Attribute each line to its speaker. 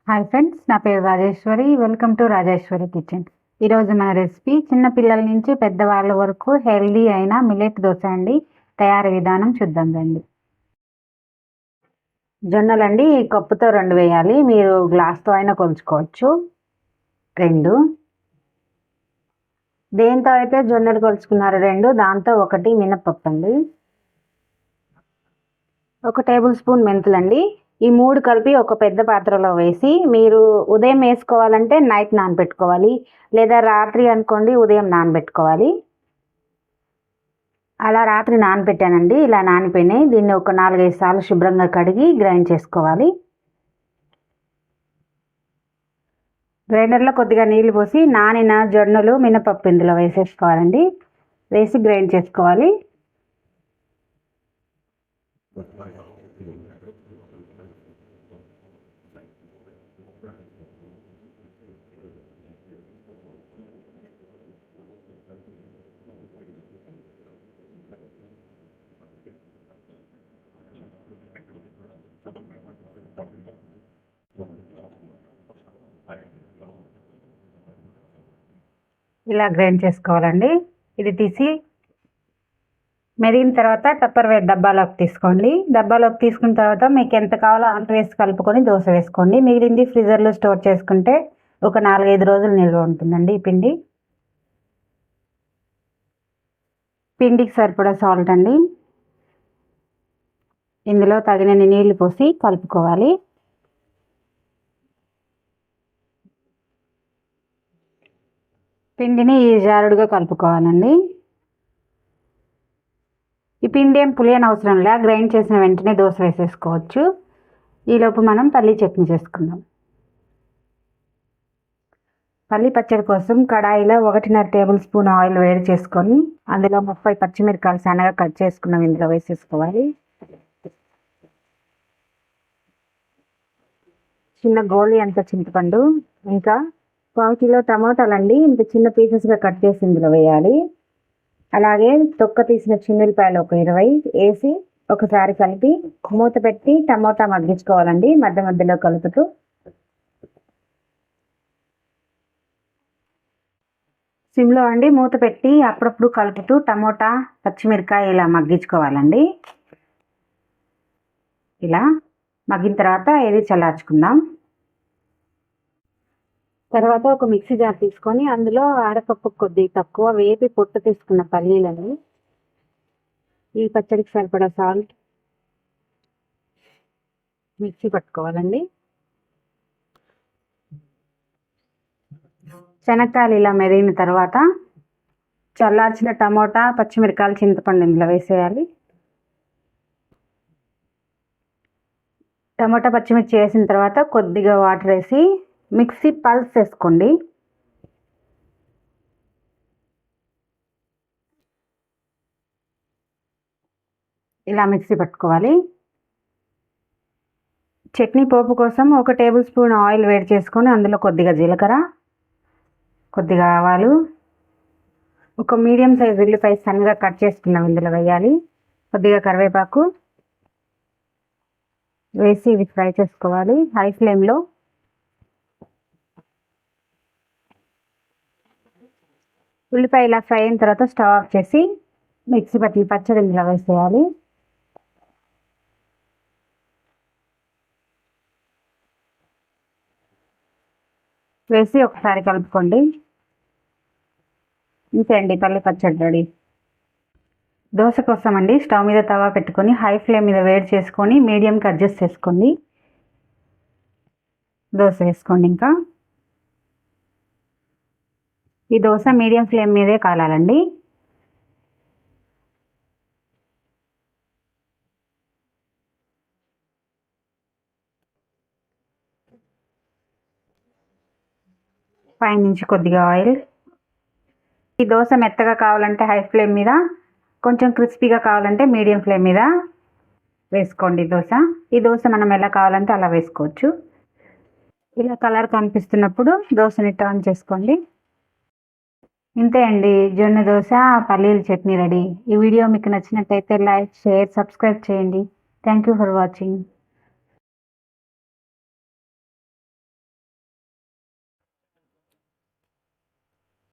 Speaker 1: Hi friends, నా పేరు Rajeshwari. Welcome to Rajeshwari kitchen. ఈరోజు మన రెసిపీ చిన్న పిల్లల నుంచి పెద్దవాళ్ళ వరకు హెల్దీ అయిన మిల్లెట్ దోశ అండి. తయారీ విధానం చూద్దాం రండి. జొన్నలండి ఈ కప్పుతో 2 వేయాలి. మీరు గ్లాస్తో అయినా కొలుచుకోవచ్చు. 2. దేంతో అయితే జొన్నలు కొలుచుకున్నారు 2, దాంతో 1 మినపప్పు అండి. 1 టేబుల్ స్పూన్ మెంతులండి. ఈ 3 కలిపి ఒక పెద్ద పాత్రలో వేసి, మీరు ఉదయం వేసుకోవాలంటే నైట్ నానబెట్టుకోవాలి, లేదా రాత్రి అనుకోండి ఉదయం నానబెట్టుకోవాలి. అలా రాత్రి నానబెట్టానండి. ఇలా నానిపోయినాయి. దీన్ని ఒక 4-5 సార్లు శుభ్రంగా కడిగి గ్రైండ్ చేసుకోవాలి. గ్రైండర్లో కొద్దిగా నీళ్లు పోసి నానిన జొన్నలు మినపప్పు ఇందులో వేసేసుకోవాలండి. వేసి గ్రైండ్ చేసుకోవాలి. ఇలా గ్రైండ్ చేసుకోవాలండి. ఇది తీసి మెరిగిన తర్వాత టప్పర్వేర్ డబ్బాలోకి తీసుకోండి. డబ్బాలోకి తీసుకున్న తర్వాత మీకు ఎంత కావాలో అంత వేసి కలుపుకొని దోశ వేసుకోండి. మిగిలింది ఫ్రీజర్లో స్టోర్ చేసుకుంటే ఒక 4-5 రోజులు నిల్వ ఉంటుందండి. ఈ పిండికి సరిపడా సాల్ట్ అండి. ఇందులో తగినన్ని నీళ్లు పోసి కలుపుకోవాలి. పిండిని జారుడుగా కలుపుకోవాలండి. ఈ పిండి ఏం పులియని అవసరం లే, గ్రైండ్ చేసిన వెంటనే దోశ వేసేసుకోవచ్చు. ఈలోపు మనం పల్లీ చట్నీ చేసుకుందాం. పల్లీ పచ్చడి కోసం కడాయిలో 1.5 టేబుల్ స్పూన్ ఆయిల్ వేడి చేసుకొని అందులో 30 పచ్చిమిరపకాయలు సన్నగా కట్ చేసుకున్నాం ఇందులో వేసేసుకోవాలి. చిన్న గోళీ అంత చింతపండు, ఇంకా 1/4 కిలో టమాటాలండి ఇంత చిన్న పీసెస్గా కట్ చేసి ఇందులో వేయాలి. అలాగే తొక్క తీసిన చిన్నులపాయలు ఒక 20 వేసి ఒకసారి కలిపి మూత పెట్టి టమాటా మగ్గించుకోవాలండి. మధ్య మధ్యలో కలుపుతూ సిమ్లో అండి మూత పెట్టి అప్పుడప్పుడు కలుపుతూ టమోటా పచ్చిమిరకాయ ఇలా మగ్గించుకోవాలండి. ఇలా మగ్గిన తర్వాత ఇది చల్లార్చుకుందాం. తర్వాత ఒక మిక్సీ జార్ తీసుకొని అందులో అరకప్పు కొద్ది తక్కువ వేపి పొట్టు తీసుకున్న పల్లీలను, ఈ పచ్చడికి సరిపడా సాల్ట్ మిక్సీ పట్టుకోవాలండి. శనక్కాయలు ఇలా మెదిగిన తర్వాత చల్లార్చిన టమోటా పచ్చిమిరకాయలు చింతపండు ఇందులో వేసేయాలి. టమోటా పచ్చిమిర్చి వేసిన తర్వాత కొద్దిగా వాటర్ వేసి మిక్సీ పల్స్ వేసుకోండి. ఇలా మిక్సీ పట్టుకోవాలి. చట్నీ పోపు కోసం 1 టేబుల్ స్పూన్ ఆయిల్ వేడి చేసుకొని అందులో కొద్దిగా జీలకర్ర, కొద్దిగా ఆవాలు, ఒక మీడియం సైజ్ ఉల్లిపాయ సన్నగా కట్ చేసుకున్నాం ఇందులో వేయాలి. కొద్దిగా కరివేపాకు వేసి ఇది ఫ్రై చేసుకోవాలి హై ఫ్లేమ్లో. ఉల్లిపాయ ఇలా ఫ్రై అయిన తర్వాత స్టవ్ ఆఫ్ చేసి మిక్సీ పట్టిన పచ్చడి ఇందులో వేసేయాలి. వేసి ఒకసారి కలుపుకోండి. ఇంతే అండి, పల్లి పచ్చడి రెడీ. దోశ కోసం అండి స్టవ్ మీద తవా పెట్టుకొని హై ఫ్లేమ్ మీద వేడి చేసుకొని మీడియంకి అడ్జస్ట్ చేసుకోండి. దోశ వేసుకోండి. ఇంకా ఈ దోశ మీడియం ఫ్లేమ్ మీదే కాలాలండి. పైనుంచి కొద్దిగా ఆయిల్. ఈ దోశ మెత్తగా కావాలంటే హై ఫ్లేమ్ మీద, కొంచెం క్రిస్పీగా కావాలంటే మీడియం ఫ్లేమ్ మీద వేసుకోండి దోశ. ఈ దోశ మనం ఎలా కావాలంటే అలా వేసుకోవచ్చు. ఇలా కలర్ కనిపిస్తున్నప్పుడు దోశని టర్న్ చేసుకోండి. ఇంతే అండి, జొన్న దోశ పల్లీల చట్నీ రెడీ. ఈ వీడియో మీకు నచ్చినట్టయితే లైక్, షేర్, సబ్స్క్రైబ్ చేయండి. Thank you for watching.